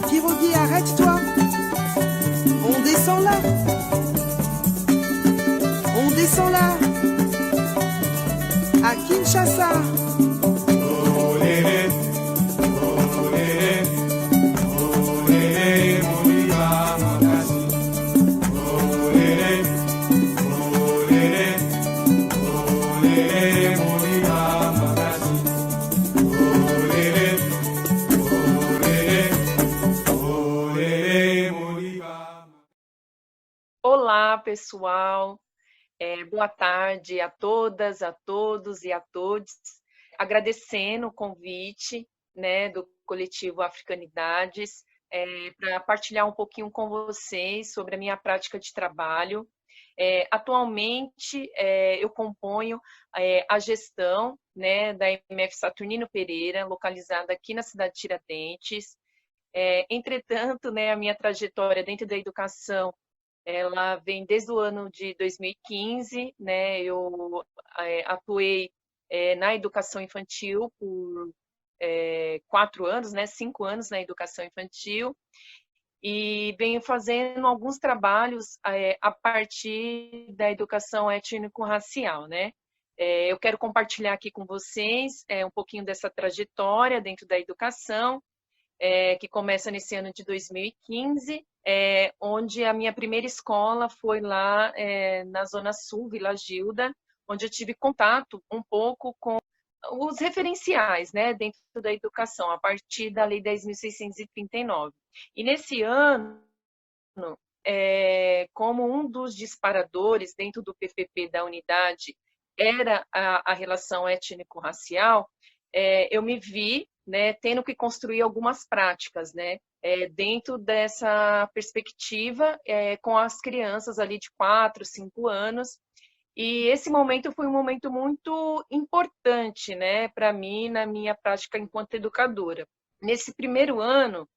Kirogi, arrête-toi. On descend là. On descend là. À Kinshasa. Olá, pessoal. Boa tarde a todas, a todos e a todos. Agradecendo o convite, né, do coletivo Africanidades, para partilhar um pouquinho com vocês sobre a minha prática de trabalho. Atualmente, eu componho a gestão, né, da MF Saturnino Pereira, localizada aqui na cidade de Tiradentes. Entretanto, né, a minha trajetória dentro da educação ela vem desde o ano de 2015, né? Eu atuei na educação infantil por 4 anos, né? 5 anos na educação infantil, e venho fazendo alguns trabalhos a partir da educação étnico-racial, né? Eu quero compartilhar aqui com vocês um pouquinho dessa trajetória dentro da educação, que começa nesse ano de 2015, onde a minha primeira escola foi lá na Zona Sul, Vila Gilda, onde eu tive contato um pouco com os referenciais, né, dentro da educação, a partir da Lei 10.639. E nesse ano, como um dos disparadores dentro do PPP da unidade era a relação étnico-racial, eu me vi, né, tendo que construir algumas práticas, né, dentro dessa perspectiva, com as crianças ali de 4, 5 anos, e esse momento foi um momento muito importante, né, para mim, na minha prática enquanto educadora. Nesse primeiro ano,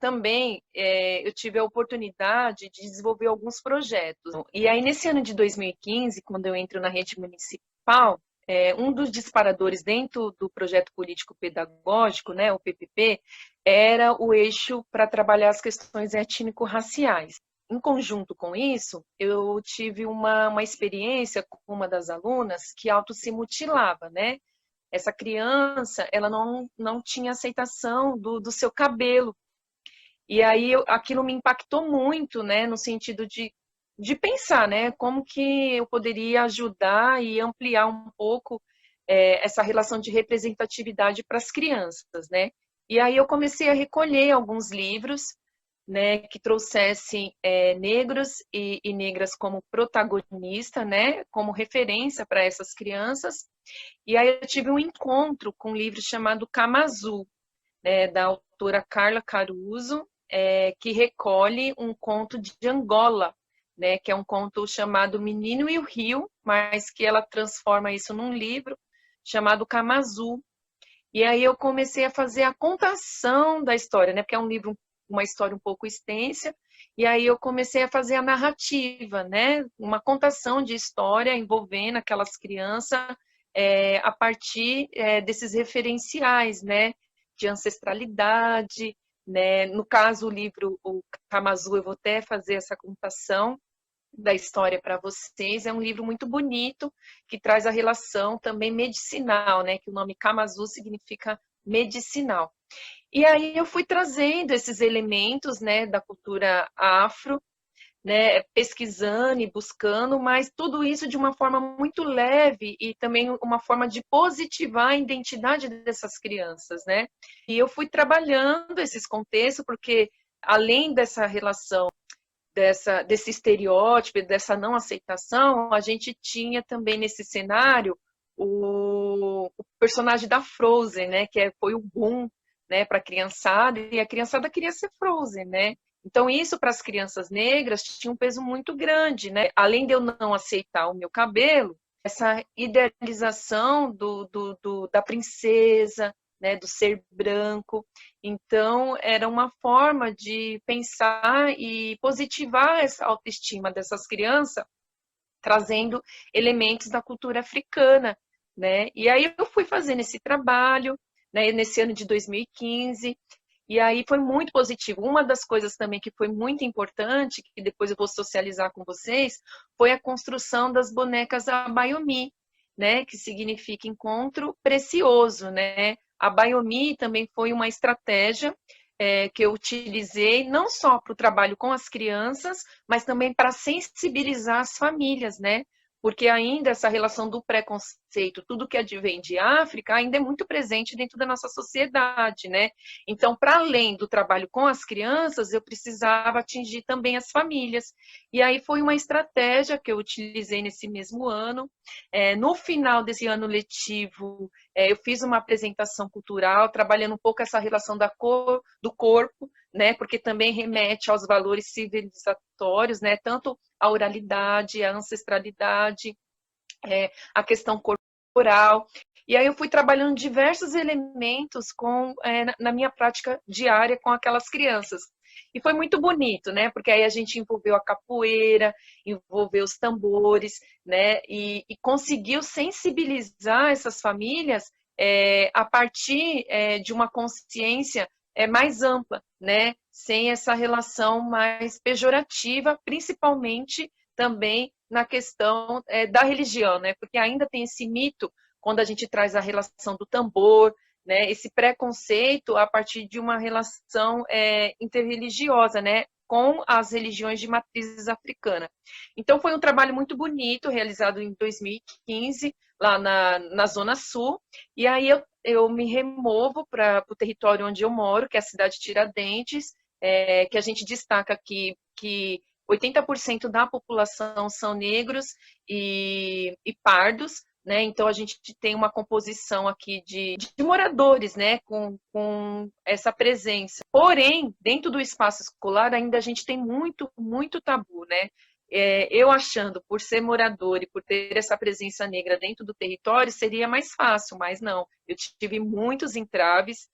também eu tive a oportunidade de desenvolver alguns projetos. E aí, nesse ano de 2015, quando eu entro na rede municipal, um dos disparadores dentro do projeto político-pedagógico, né, o PPP, era o eixo para trabalhar as questões étnico-raciais. Em conjunto com isso, eu tive uma experiência com uma das alunas que auto se mutilava, né? Essa criança, ela não tinha aceitação do seu cabelo. E aí aquilo me impactou muito, né, no sentido de pensar, né, como que eu poderia ajudar e ampliar um pouco essa relação de representatividade para as crianças, né? E aí eu comecei a recolher alguns livros, né, que trouxessem negros e negras como protagonista, né, como referência para essas crianças. E aí eu tive um encontro com um livro chamado Kamazu, né, da autora Carla Caruso, que recolhe um conto de Angola, né, que é um conto chamado Menino e o Rio, mas que ela transforma isso num livro chamado Kamazu. E aí eu comecei a fazer a contação da história, né, porque é um livro, uma história um pouco extensa, e aí eu comecei a fazer a narrativa, né, uma contação de história envolvendo aquelas crianças a partir desses referenciais, né, de ancestralidade, né? No caso, o livro, o Kamazu, eu vou até fazer essa contação da história para vocês. É um livro muito bonito, que traz a relação também medicinal, né? Que o nome Kamazu significa medicinal. E aí eu fui trazendo esses elementos, né, da cultura afro, né, pesquisando e buscando, mas tudo isso de uma forma muito leve e também uma forma de positivar a identidade dessas crianças, né? E eu fui trabalhando esses contextos, porque além dessa relação, desse estereótipo, dessa não aceitação, a gente tinha também nesse cenário o personagem da Frozen, né? Que foi o boom, né, para a criançada, e a criançada queria ser Frozen, né? Então, isso para as crianças negras tinha um peso muito grande, né? Além de eu não aceitar o meu cabelo, essa idealização da princesa, né, do ser branco. Então, era uma forma de pensar e positivar essa autoestima dessas crianças, trazendo elementos da cultura africana, né? E aí eu fui fazendo esse trabalho, né, nesse ano de 2015, e aí foi muito positivo. Uma das coisas também que foi muito importante, que depois eu vou socializar com vocês, foi a construção das bonecas Abayomi, né, que significa encontro precioso, né? A Abayomi também foi uma estratégia que eu utilizei não só para o trabalho com as crianças, mas também para sensibilizar as famílias, né? Porque ainda essa relação do preconceito, tudo que advém de África, ainda é muito presente dentro da nossa sociedade, né? Então, para além do trabalho com as crianças, eu precisava atingir também as famílias. E aí foi uma estratégia que eu utilizei nesse mesmo ano. No final desse ano letivo, eu fiz uma apresentação cultural, trabalhando um pouco essa relação da cor, do corpo, né? Porque também remete aos valores civilizatórios, né? Tanto a oralidade, a ancestralidade, a questão corporal. E aí eu fui trabalhando diversos elementos na minha prática diária com aquelas crianças. E foi muito bonito, né? Porque aí a gente envolveu a capoeira, envolveu os tambores, né? E conseguiu sensibilizar essas famílias a partir de uma consciência mais ampla, né? Sem essa relação mais pejorativa, principalmente também na questão da religião, né? Porque ainda tem esse mito quando a gente traz a relação do tambor, né? Esse preconceito a partir de uma relação interreligiosa, né? Com as religiões de matrizes africana. Então foi um trabalho muito bonito realizado em 2015 lá na Zona Sul, e aí eu me removo para o território onde eu moro, que é a cidade de Tiradentes, que a gente destaca aqui que 80% da população são negros e pardos, né? Então a gente tem uma composição aqui de moradores, né? Com essa presença. Porém, dentro do espaço escolar ainda a gente tem muito, muito tabu, né? Eu achando, por ser morador e por ter essa presença negra dentro do território, seria mais fácil, mas não. Eu tive muitos entraves,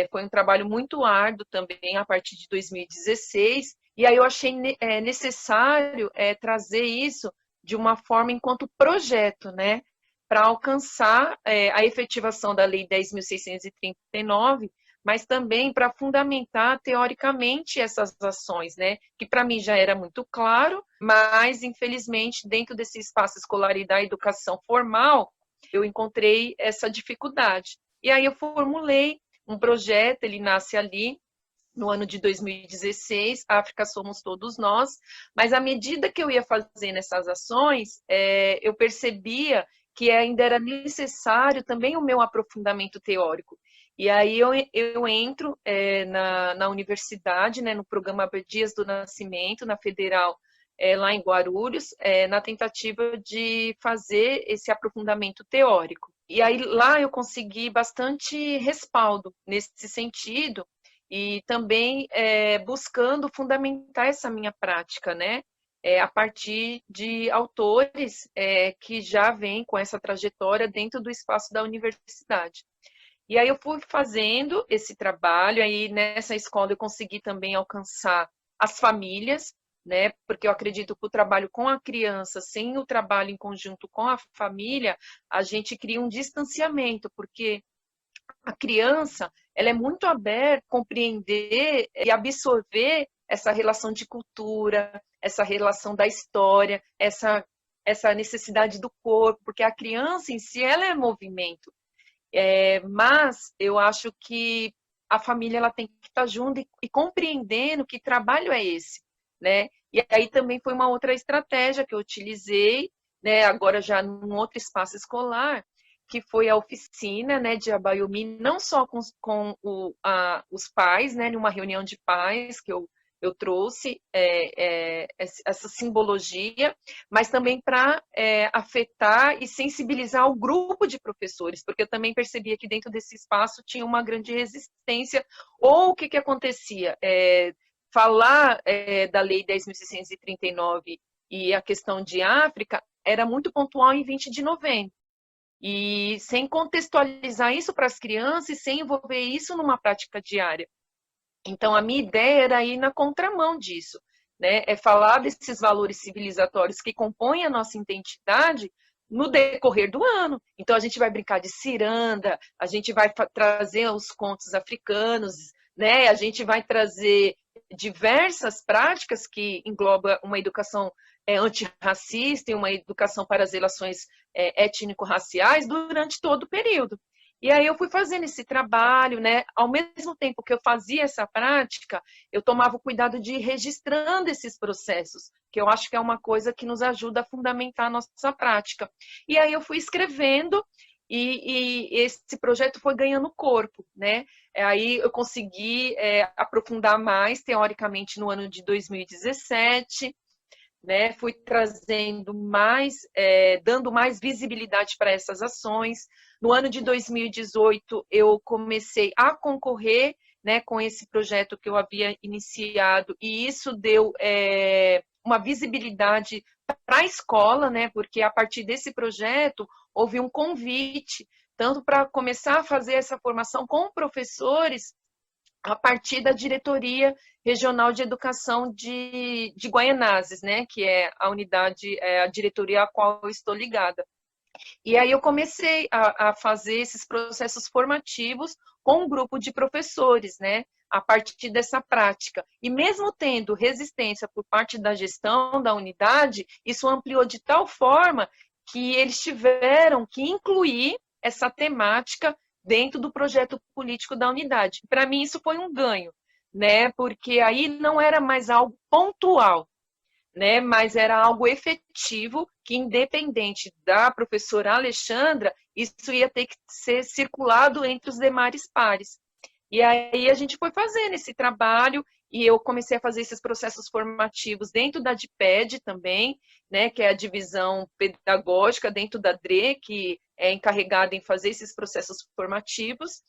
foi um trabalho muito árduo também a partir de 2016, e aí eu achei necessário trazer isso de uma forma enquanto projeto, né? Para alcançar a efetivação da Lei 10.639, mas também para fundamentar teoricamente essas ações, né? Que para mim já era muito claro, mas infelizmente dentro desse espaço escolar e da educação formal, eu encontrei essa dificuldade. E aí eu formulei um projeto, ele nasce ali no ano de 2016, África Somos Todos Nós, mas à medida que eu ia fazendo essas ações, eu percebia que ainda era necessário também o meu aprofundamento teórico. E aí eu entro na universidade, né, no programa Abdias do Nascimento, na Federal, lá em Guarulhos, na tentativa de fazer esse aprofundamento teórico. E aí lá eu consegui bastante respaldo nesse sentido, e também buscando fundamentar essa minha prática, né? A partir de autores que já vêm com essa trajetória dentro do espaço da universidade. E aí eu fui fazendo esse trabalho, aí nessa escola eu consegui também alcançar as famílias, né? Porque eu acredito que o trabalho com a criança, sem o trabalho em conjunto com a família, a gente cria um distanciamento, porque a criança, ela é muito aberta a compreender e absorver essa relação de cultura, essa relação da história, essa necessidade do corpo, porque a criança em si, ela é movimento. Mas eu acho que a família ela tem que estar junto e compreendendo que trabalho é esse, né? E aí também foi uma outra estratégia que eu utilizei, né? Agora já num outro espaço escolar, que foi a oficina, né, de Abayomi, não só com os pais, né, numa reunião de pais que eu trouxe essa simbologia, mas também para afetar e sensibilizar o grupo de professores, porque eu também percebia que dentro desse espaço tinha uma grande resistência, ou o que acontecia? Falar da Lei 10.639 e a questão de África era muito pontual em 20 de novembro, e sem contextualizar isso para as crianças e sem envolver isso numa prática diária. Então, a minha ideia era ir na contramão disso, né? É falar desses valores civilizatórios que compõem a nossa identidade no decorrer do ano. Então, a gente vai brincar de ciranda, a gente vai trazer os contos africanos, né? A gente vai trazer diversas práticas que englobam uma educação antirracista e uma educação para as relações étnico-raciais durante todo o período. E aí eu fui fazendo esse trabalho, né? Ao mesmo tempo que eu fazia essa prática, eu tomava o cuidado de ir registrando esses processos, que eu acho que é uma coisa que nos ajuda a fundamentar a nossa prática. E aí eu fui escrevendo e esse projeto foi ganhando corpo, né? Aí eu consegui aprofundar mais, teoricamente, no ano de 2017, né? Fui trazendo mais, dando mais visibilidade para essas ações. No ano de 2018, eu comecei a concorrer, né, com esse projeto que eu havia iniciado, e isso deu uma visibilidade para a escola, né, porque a partir desse projeto houve um convite, tanto para começar a fazer essa formação com professores, a partir da Diretoria Regional de Educação de Guaianazes, né, que é a unidade, a diretoria a qual eu estou ligada. E aí eu comecei a fazer esses processos formativos com um grupo de professores, né, a partir dessa prática. E mesmo tendo resistência por parte da gestão da unidade, isso ampliou de tal forma que eles tiveram que incluir essa temática dentro do projeto político da unidade. Para mim, isso foi um ganho, né, porque aí não era mais algo pontual, né, mas era algo efetivo, que independente da professora Alexandra, isso ia ter que ser circulado entre os demais pares. E aí a gente foi fazendo esse trabalho, e eu comecei a fazer esses processos formativos dentro da DIPED também, né, que é a divisão pedagógica dentro da DRE, que é encarregada em fazer esses processos formativos,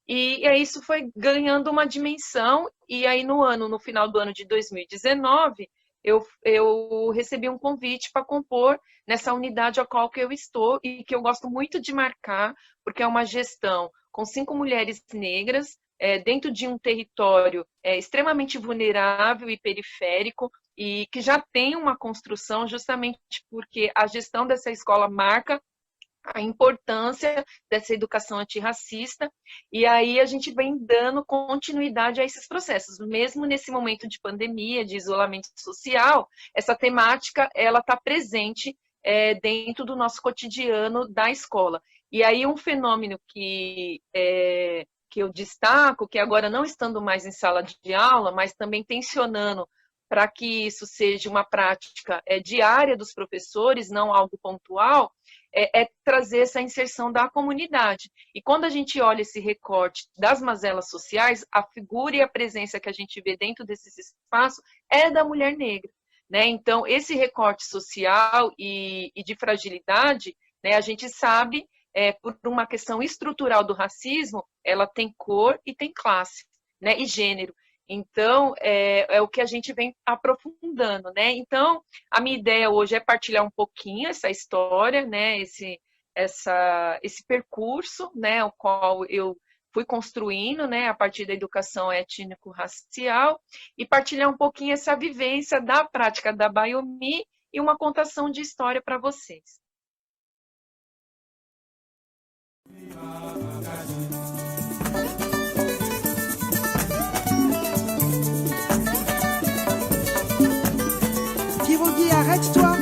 e aí isso foi ganhando uma dimensão, e aí no final do ano de 2019, eu recebi um convite para compor nessa unidade a qual que eu estou e que eu gosto muito de marcar, porque é uma gestão com 5 mulheres negras, dentro de um território extremamente vulnerável e periférico, e que já tem uma construção justamente porque a gestão dessa escola marca a importância dessa educação antirracista, e aí a gente vem dando continuidade a esses processos. Mesmo nesse momento de pandemia, de isolamento social, essa temática ela está presente dentro do nosso cotidiano da escola. E aí um fenômeno que eu destaco, que agora não estando mais em sala de aula, mas também tensionando para que isso seja uma prática diária dos professores, não algo pontual, é trazer essa inserção da comunidade. E quando a gente olha esse recorte das mazelas sociais, a figura e a presença que a gente vê dentro desse espaço é da mulher negra, né? Então, esse recorte social e de fragilidade, né, a gente sabe, por uma questão estrutural do racismo, ela tem cor e tem classe, né, e gênero. Então, é o que a gente vem aprofundando, né? Então, a minha ideia hoje é partilhar um pouquinho essa história, né? Esse percurso, né? O qual eu fui construindo, né? A partir da educação étnico-racial, e partilhar um pouquinho essa vivência da prática da Biomi e uma contação de história para vocês. Tirogui, arrête-toi.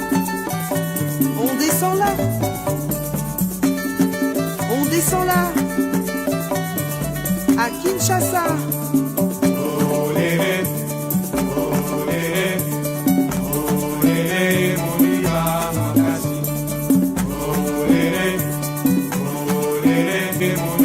On descend là. On descend là. À Kinshasa. Olé, olé, olé, Monia Makasi. Olé, olé, Monia.